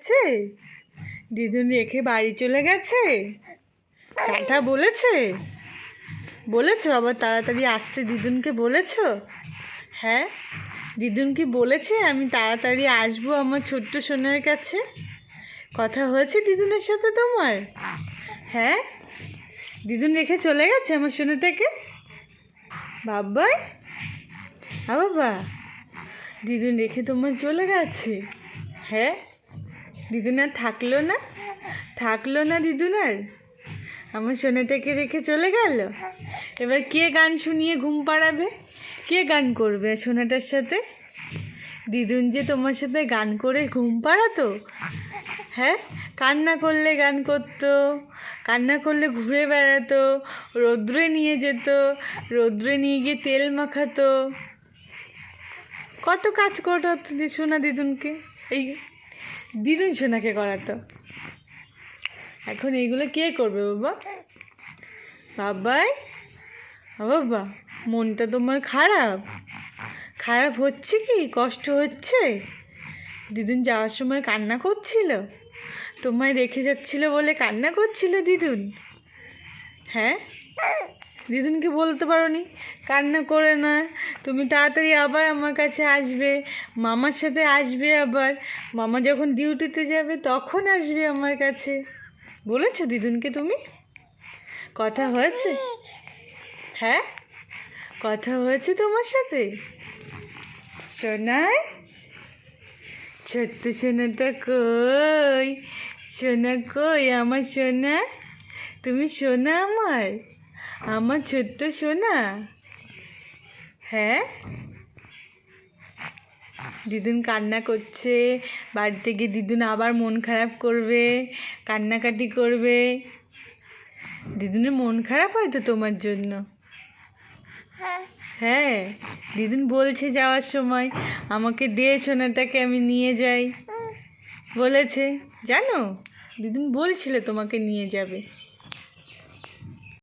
আছে দিদুন রেখে বাড়ি চলে গেছে। টাটা বলেছে? বলেছো আবার তাড়াতাড়ি আসতে দিদুনকে বলেছো? হ্যাঁ, দিদুন কি বলেছে আমি তাড়াতাড়ি আসবো আমার ছোট্ট সোনার কাছে? কথা হয়েছে দিদুনের সাথে তোমার? হ্যাঁ, দিদুন রেখে চলে গেছে আমার সোনাটাকে। বাবাই, বাবা, দিদুন রেখে তোমার চলে গেছে? হ্যাঁ, দিদুন আর থাকলো না দিদুন আর আমার সোনাটাকে রেখে চলে গেল। এবার কে গান শুনিয়ে ঘুম পাড়াবে? কে গান করবে সোনাটার সাথে? দিদুন যে তোমার সাথে গান করে ঘুম পাড়াতো। হ্যাঁ, কান্না করলে গান করতো, কান্না করলে ঘুরে বেড়াতো, রৌদ্রে নিয়ে যেত, রৌদ্রে নিয়ে গিয়ে তেল মাখাতো, কত কাজ করাতো সোনা দিদুনকে। এই দিদুন সোনাকে করাতো। এখন এইগুলো কে করবে বাবা? বাবাই, বাবা, মনটা তোমার খারাপ হচ্ছে কি? কষ্ট হচ্ছে? দিদুন যাওয়ার সময় কান্না করছিল? তোমায় রেখে যাচ্ছিল বলে কান্না করছিল দিদুন? হ্যাঁ, দিদুনকে বলতে পারোনি কান্না করে না, তুমি তাড়াতাড়ি আবার আমার কাছে আসবে, মামার সাথে আসবে, আবার মামা যখন ডিউটিতে যাবে তখন আসবে আমার কাছে? বলেছো দিদুনকে তুমি? কথা হয়েছে? হ্যাঁ, কথা হয়েছে তোমার সাথে? সোনাই, ছোট্ট সোনাটা কই? সোনা কই আমার সোনা? তুমি সোনা আমার ছোট্ট সোনা? হ্যাঁ, দিদুন কান্না করছে, বাড়িতে গিয়ে দিদুন আবার মন খারাপ করবে, কান্নাকাটি করবে। দিদুনের মন খারাপ হয় তো তোমার জন্য? হ্যাঁ, দিদুন বলছে যাওয়ার সময় আমাকে দে সোনাটাকে আমি নিয়ে যাই বলেছে, জানো? দিদুন বলছিল তোমাকে নিয়ে যাবে।